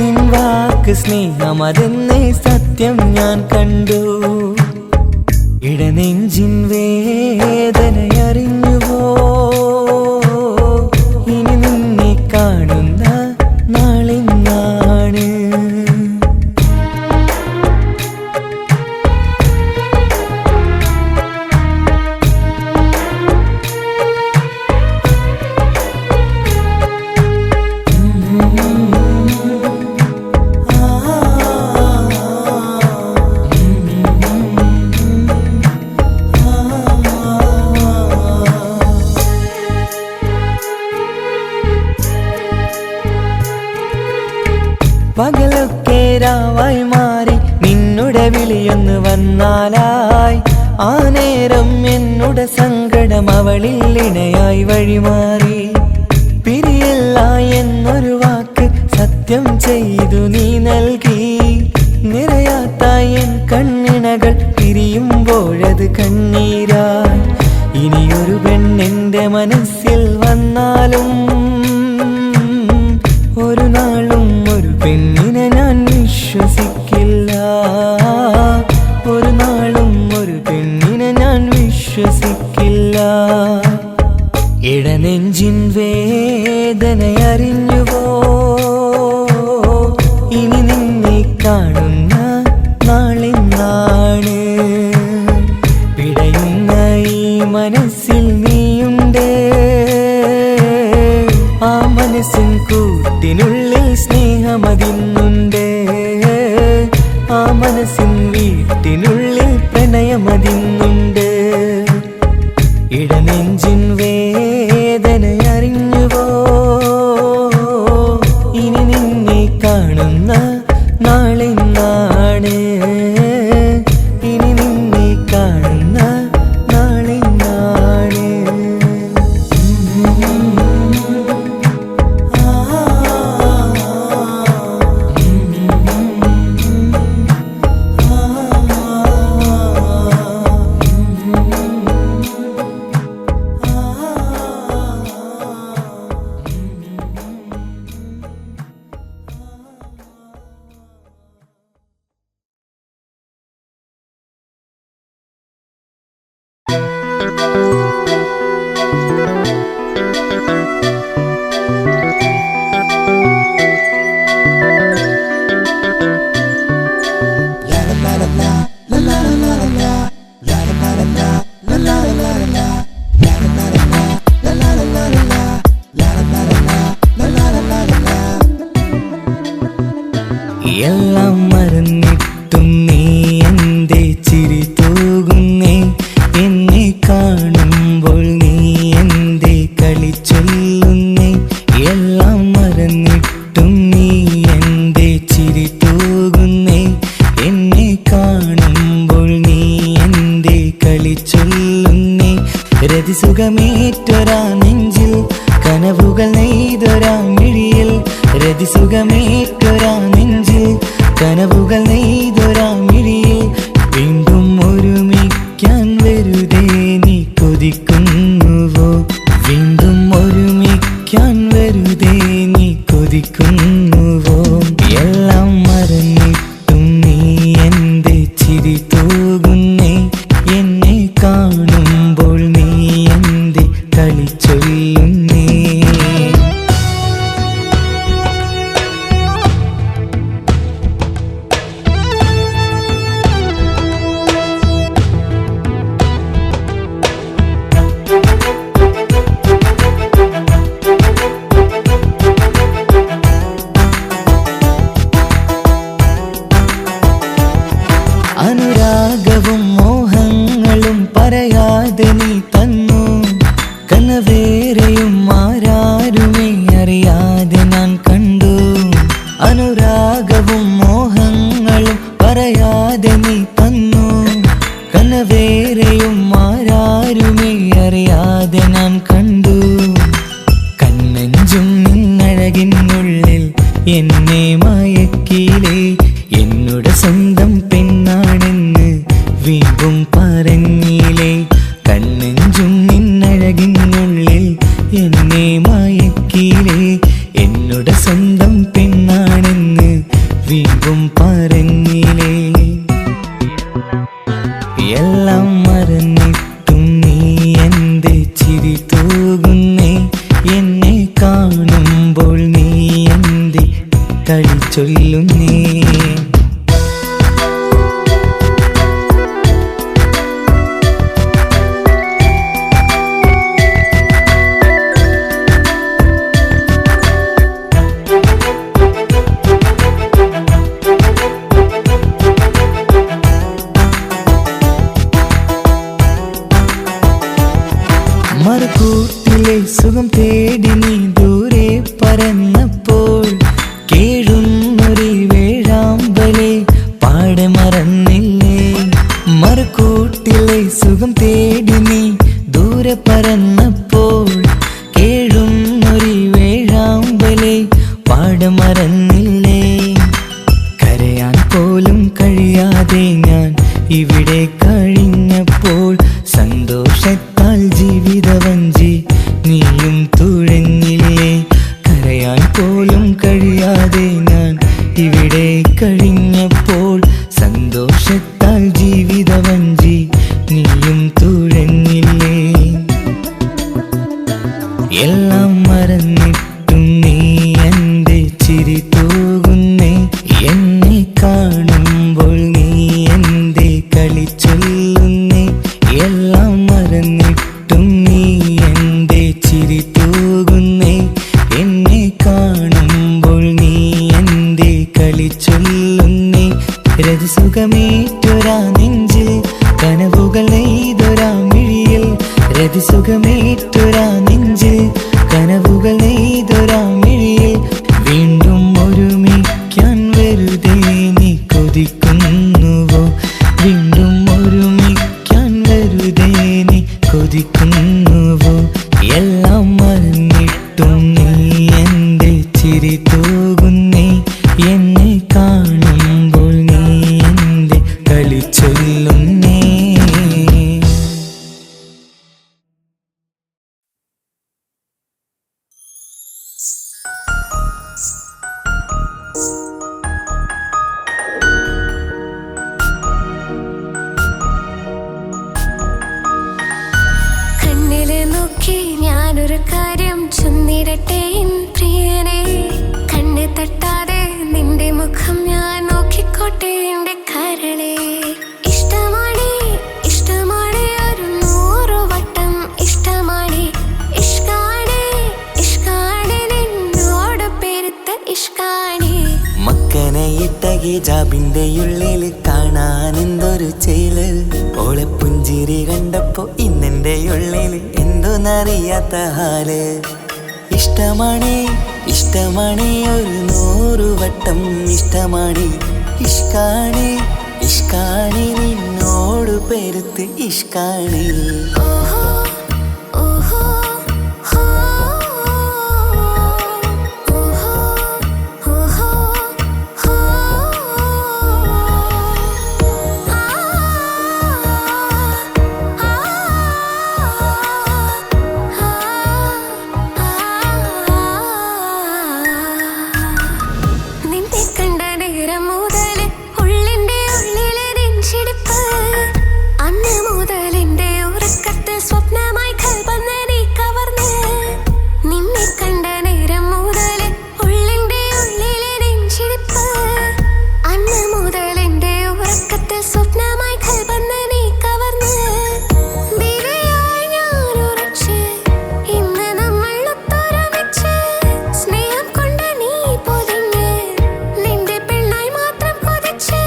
നിൻ വാക്ക് സ്നേഹമതെന്ന് സത്യം ഞാൻ കണ്ടു. ഇടനെഞ്ചിൻ വേദനയറിഞ്ഞുവോ? ഇനി നിന്നെ കാണുന്ന നാളിന്നാണ്. പകലൊക്കെ രാവായി മാറി നിന്നുടെ വിളിയൊന്ന് വന്നാലായി. ആ നേരം എന്നുടെ സങ്കടം അവളിൽ ഇണയായി വഴിമാറി. പിരിയല്ല എന്നൊരു വാക്ക് സത്യം ചെയ്തു നീ നൽകി. നിറയാത്ത എൻ കണ്ണിണകൾ പിരിയുമ്പോഴത് കണ്ണീരായി. ഇനിയൊരു പെണ്ണെന്റെ മനസ്സിൽ വന്നാലും ഒരു നാളും ഒരു പെണ്ണിനെ ഞാൻ വിശ്വസിക്കില്ല. ഒരു നാളും ഒരു പെണ്ണിനെ ഞാൻ വിശ്വസിക്കില്ല. ഇടനെഞ്ചിൻ വേദനയറിഞ്ഞുവോ? ഇനി നിന്നെ കാണുന്ന നാളിന്നാണ്. എല്ലാം മറന്നിട്ടും നീ എന്തേ ചിരി തൂകുന്നേ, എന്നെ കാണുമ്പോൾ നീ എന്തേ കളി ചൊല്ലുന്നേ. എല്ലാം മറന്നിട്ടും നീ എന്തേ ചിരി തൂകുന്നേ, എന്നെ കാണുമ്പോൾ നീ എന്തേ കളി ചൊല്ലുന്നേ. രതിസുഖമേറ്റൊരാ നെഞ്ചിൽ കനവുകൾ നെയ്തൊരാ മിഴിയിൽ, രതിസുഖമേറ്റൊരാ നെഞ്ചിൽ കനവുകൾ നെയ്തൊരാ മിഴിയിൽ. വീണ്ടും ഒരുമിക്കാൻ വെറുതെ നീ കൊതിക്കുന്നുവോ, വീണ്ടും ഒരുമിക്കാൻ വെറുതെ നീ കൊതിക്കുന്നുവോ. എല്ലാം മറന്നിട്ടും നീ എന്തേ ചിരി തൂകുന്നേ, എന്നെ കാണുമ്പോൾ നീ എന്തേ കളി ചൊല്ലുന്നേ. അനുരാഗവും മോഹങ്ങളും പറയാതെ നീ തന്നു, കനവേറെയും ആരാരുമേ അറിയാതെ ഞാൻ കണ്ടു. അനുരാഗവും മോഹങ്ങളും പറയാതെ നീ തന്നു, കനവേറെയും ആരാരുമേ അറിയാതെ ഞാൻ കണ്ടു. കണ്ണഞ്ചും നിന്നഴകിനുള്ളിൽ എന്നെ മയക്കിയിലേ, എന്നോട് സ്വന്തം പെണ്ണാണെന്ന് വീണ്ടും പറഞ്ഞില്ലേ. കണ്ണെഞ്ചും നിന്നഴകിനുള്ളിൽ എന്നെ മയക്കിയില്ലേ, എന്നോട് സ്വന്തം പെണ്ണാണെന്ന് വീണ്ടും പറഞ്ഞില്ലേ. എല്ലാം മറന്നിട്ടും നീ എന്തേ ചിരി തൂകുന്നേ, എന്നെ കാണുമ്പോൾ നീ എന്തേ കളി ചൊല്ലുന്നേ. മറുകൂട്ടിലെ സുഖം തേടി നീ ദൂരെ പറന്നപ്പോൾ, കേഴുന്നൊരു വേഴാമ്പലെ പാടെ മറന്നില്ലേ. മറുകൂട്ടിലെ സുഖം തേടി നീ ദൂരെ പറന്നപ്പോൾ, കേഴുന്നൊരു വേഴാമ്പലെ പാടെ മറന്നില്ലേ. കരയാൻ പോലും കഴിയാതെ ഞാൻ ഇവിടെ കഴിഞ്ഞപ്പോൾ, സന്തോഷത്താൽ ജീവിതവഞ്ചി നീയും തുഴഞ്ഞില്ലേ. കരയാൻ പോലും കഴിയാതെ ഞാൻ ഇവിടെ കഴിഞ്ഞപ്പോൾ, സന്തോഷത്താൽ ജീവിതവഞ്ചി നീയും തുഴഞ്ഞില്ലേ. എല്ലാം മറന്നിട്ടും നീ എന്തേ ചിരി തൂകുന്നേ, എന്നെ കാണുമ്പോൾ നീ എന്തേ കളി ചൊല്ലുന്നേ. എല്ലാം മറന്നിട്ടും നീ എന്തേ ചിരി തൂകുന്നേ, എന്നെ കാണുമ്പോൾ നീ എന്തേ കളി ചൊല്ലുന്നേ. രതിസുഖമേറ്റൊരാ നെഞ്ചിൽ കനവുകൾ നെയ്തൊരാ മിഴിയിൽ, രതിസുഖമേറ്റൊരാ നെഞ്ചിൽ കനവുകൾ നെയ്തൊരാ മിഴിയിൽ. വീണ്ടും ഒരുമിക്കാൻ വെറുതെ നീ കൊതിക്കുന്നുവോ, വീണ്ടും ഒരുമിക്കാൻ വെറുതെ നീ കൊതിക്കുന്നുവോ. എല്ലാം മറന്നിട്ടും നീ എന്തേ ചിരി തൂകുന്നേ, എന്നെ കാണുമ്പോൾ നീ എന്തേ കളി ചൊല്ലുന്നേ. ഞാനൊരു കാര്യം ചൊന്നിടട്ടെ എൻ പ്രിയനെ. കണ്ണ് തട്ടാതെ നിന്റെ മുഖം ഞാൻ നോക്കിക്കോട്ടെ എന്റെ കരളെ. ഇഷ്ടമാണ് ഇഷ്ടമാണ് ഒരു 100 വട്ടം ഇഷ്ടമാണ്. ഇഷ്കാണ് ഇഷ്കാണ് നിന്നോട് പെരുത്ത ഇഷ്കാണ്. മക്കനയിട്ട ഹിജാബിന്റെ ഉള്ളിൽ കാണാൻ എന്തൊരു ചേല്. ഓളെ പുഞ്ചിരി കണ്ടപ്പോ ഇന്നെന്റെ ഉള്ളിൽ എന്തോന്നറിയാത്ത ഹാല്. ഇഷ്ടമാണ് ഇഷ്ടമാണ് ഒരു 100 വട്ടം ഇഷ്ടമാണ്. ഇഷ്കാണ് ഇഷ്കാണ് നിന്നോട് പെരുത്ത് ഇഷ്കാണ്. ഓഹോ ഓഹോ ഹോ ഓഹോ ഓഹോ ഹോ ആ നിന്നെ കണ്ട നേരം മുതൽ ഉള്ളിന്റെ ഉള്ളിലെ നെഞ്ചിടിപ്പ്. അന്ന് മുതൽ എന്റെ ഉറക്കത്തിൽ സ്വപ്നമായി കൽപ്പന നീ കവർന്ന്. നിന്നെ കണ്ട നേരം മുതൽ ഉള്ളിന്റെ ഉള്ളിലെ നെഞ്ചിടിപ്പ്. അന്ന് മുതൽ എന്റെ ഉറക്കത്തിൽ സ്വപ്നമായി കൽപ്പന നീ കവർന്ന്. ബിരിയായി ഞാൻ ഉറച്ച് ഇന്ന് നമ്മൾ ഒത്തൊരുമിച്ച്. സ്നേഹം കൊണ്ട് നീ പൊതിഞ്ഞ് നിന്റെ പെണ്ണായി മാത്രം കൊതിച്ച്.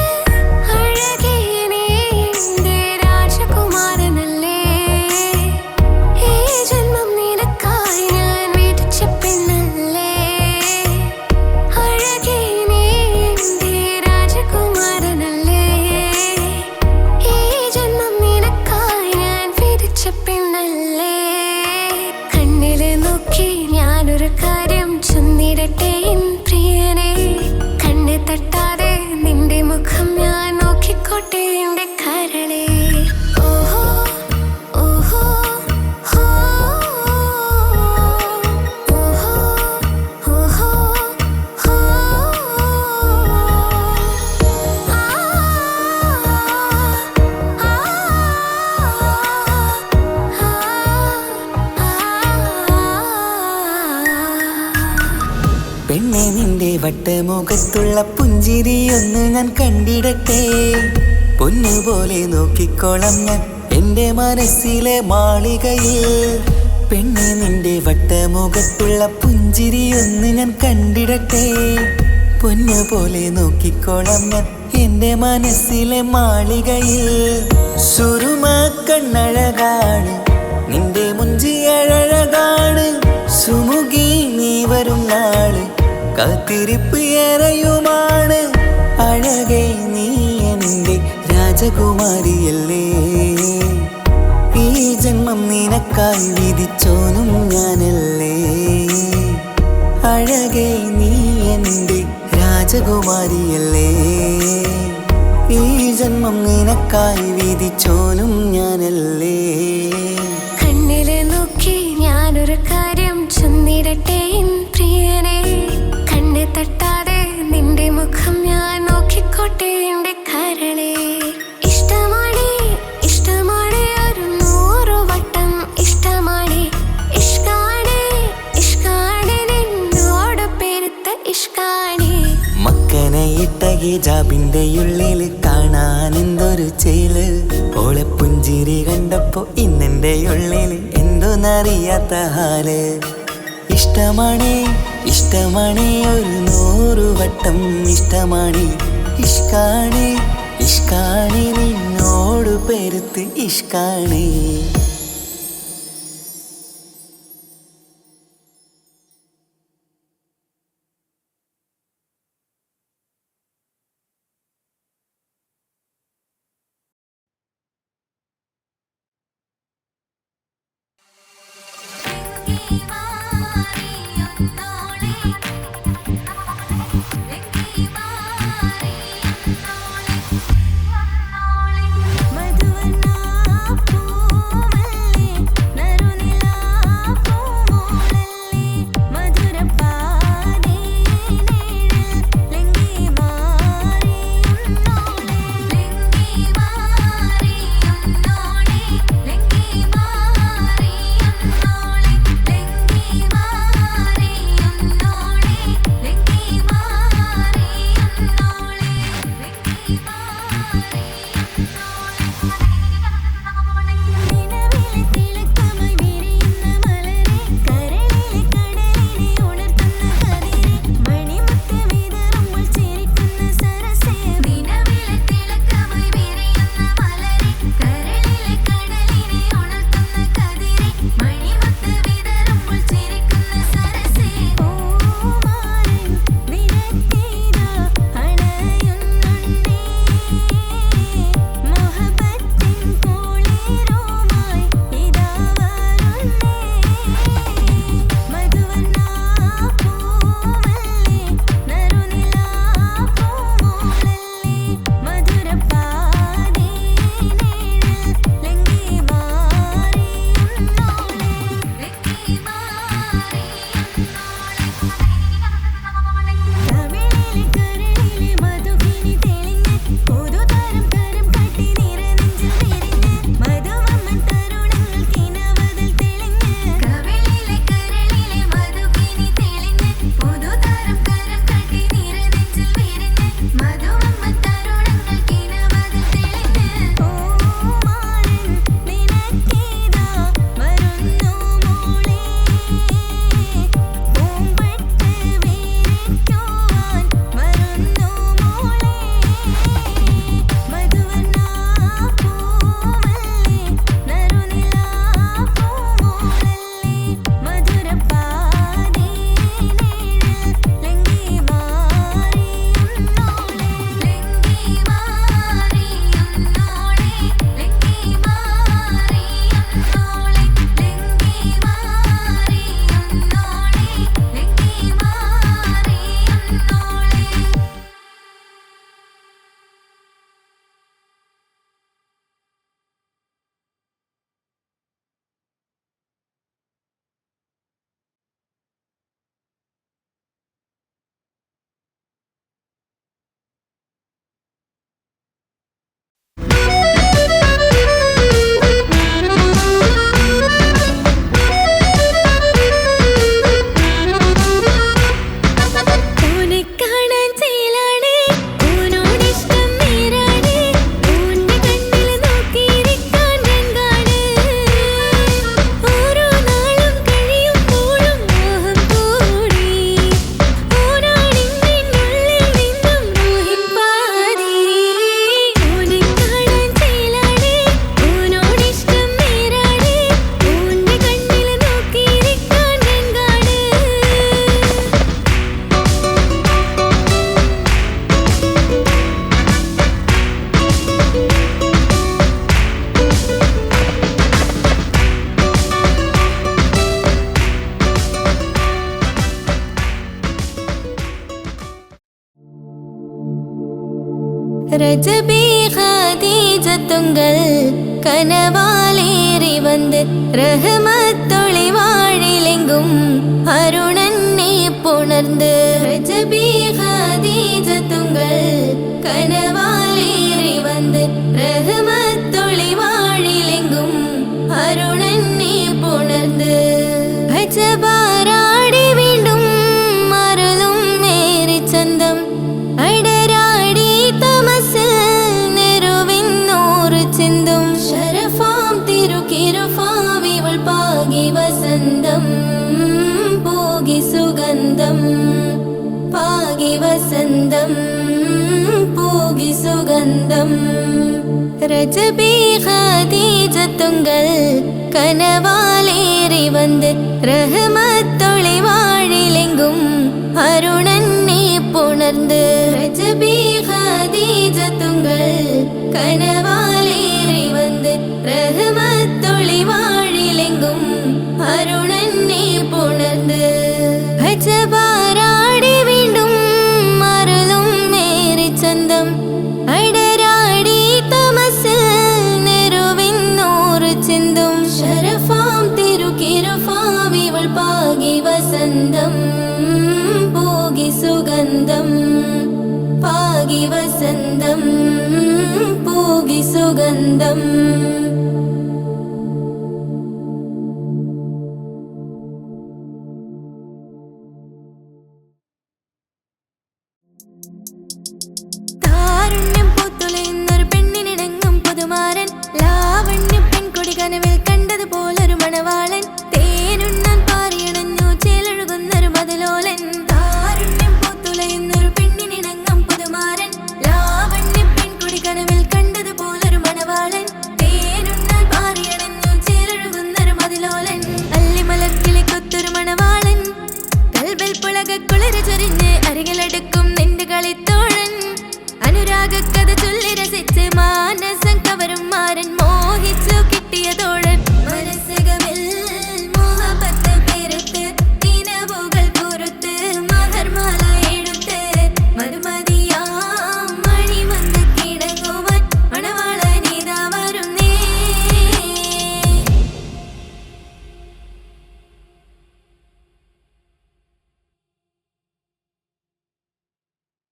അഴകേ നീ എന്റെ രാജകുമാരനല്ലേ. ഈ ജന്മം നിനക്കായി ഞാൻ വിധിച്ച പെണ്ണല്ലേ. അഴകേ നീ എന്റെ രാജകുമാരനല്ലേ. ഈ ജന്മം നിനക്കായി ഞാൻ വിധിച്ച പെണ്ണല്ലേ. കണ്ണില് നോക്കി ഞാനൊരു കാര്യം ചൊന്നിടട്ടെ എൻ പ്രിയനെ. കണ്ണ് തട്ടാതെ നിന്റെ മുഖം ഞാൻ നോക്കിക്കോട്ടെ എന്റെ കരളെ. ഓഹോ ഓഹോ ഹോ ഓഹോ ഓഹോ ഹോ ആ പെണ്ണെ നിന്റെ വട്ടമുഖത്തുള്ള പുഞ്ചിരിയൊന്ന് ഞാൻ കണ്ടിടട്ടെ. പൊന്നുപോലെ നോക്കിക്കോളം ഞാൻ എന്റെ മനസ്സിലെ മാളികയിൽ. പെണ്ണെ നിന്റെ വട്ടമുഖത്തുള്ള പുഞ്ചിരിയൊന്ന് ഞാൻ കണ്ടിടട്ടെ. പൊന്നുപോലെ നോക്കിക്കോളം ഞാൻ എന്റെ മനസ്സിലെ മാളികയിൽ. സുറുമ കണ്ണഴകാണ് നിന്റെ മുഞ്ചി അഴകാണ്. സുമുഖി നീ വരും നാള് കാത്തിരിപ്പ് ഏറെയുമാണ്. അഴകേ നീ എന്റെ രാജകുമാരിയല്ലേ. ഈ ജന്മം നിനക്കായി വിധിച്ചോനും ഞാനല്ലേ. അഴകേ നീ എന്റെ രാജകുമാരിയല്ലേ. ഈ ജന്മം നിനക്കായി വിധിച്ചോനും ഞാനല്ലേ. കണ്ണില് നോക്കി ഞാനൊരു കാര്യം ചൊന്നിടട്ടെ എൻ പ്രിയനെ. കണ്ണ് തട്ടാതെ നിന്റെ മുഖം ഞാൻ നോക്കിക്കോട്ടെ എന്റെ കരളെ. ഇഷ്ടമാണ് ഇഷ്ടമാണ് ഒരു 100 വട്ടം ഇഷ്ടമാണ്. ഇഷ്കാണ് ഇഷ്കാണ് നിന്നോട് പെരുത്ത ഇഷ്കാണ്. മക്കനയിട്ട ഹിജാബിന്റെ ഉള്ളിൽ കാണാൻ എന്തൊരു ചേല്. ഓളെ പുഞ്ചിരി കണ്ടപ്പോ ഇന്നെന്റെ ഉള്ളിൽ എന്തോന്നറിയാത്ത ഹാല്. ഇഷ്ടമാണ് ഇഷ്ടമാണ് ഒരു 100 വട്ടം ഇഷ്ടമാണ്. ഇഷ്കാണ് ഇഷ്കാണ് നിന്നോട് പെരുത്ത് ഇഷ്കാണ്. ரஜபி ஹதீஜத்துங்கள் கனவாலேறி வந்து ரஹமத்தொளி வாழிலெங்கும் அருணன்னே புணர்ந்து ரஜபி ஹதீஜத்துங்கள் கனவாலேறி வந்து ரஹமத்தொளி வாழிலெங்கும் அருணன்னே புணர்ந்து அஜபாராடி വീണ്ടും മറലും മേരി ചന്തം അടരാടി തമസിൽ നെരുവിന്നോറ് ചിന്തും ശരഫാം തിരുക്കിരുഫാവിവൾ പാകി വസന്തം പോകി സുഗന്ധം പാകി വസന്തം പോകി സുഗന്ധം രജബി ഖദീജത്തുങ്കൾ കനവാലേറി വന്ന് റഹ്മത്തൊളി വാഴിലെങ്കും അരുണന്നെ പുണർന്ന് രജബി ഖദീജത്തുങ്കൾ കനവാലേറി വന്ന് റഹ്മത്തൊളി വാഴിലെങ്കും അരുണന്നെ പുണർന്ന് അജബാരാടി വീണ്ടും മറലും മേരി ചന്തം അടരാടി തമസിൽ നെരുവിന്നോറ് ചിന്തും ശരഫാം തിരുക്കിരുഫാവിവൾ പാകി വസന്തം പോകി സുഗന്ധം പാകി വസന്തം പോകി സുഗന്ധം താരുണ്യം പൂത്തുലയുന്നൊരു പെണ്ണിനിണങ്ങും പുതുമാരൻ ലാവണ്യ പെൺകൊടി കനവിൽ കണ്ടതുപോലൊരു മണവാളൻ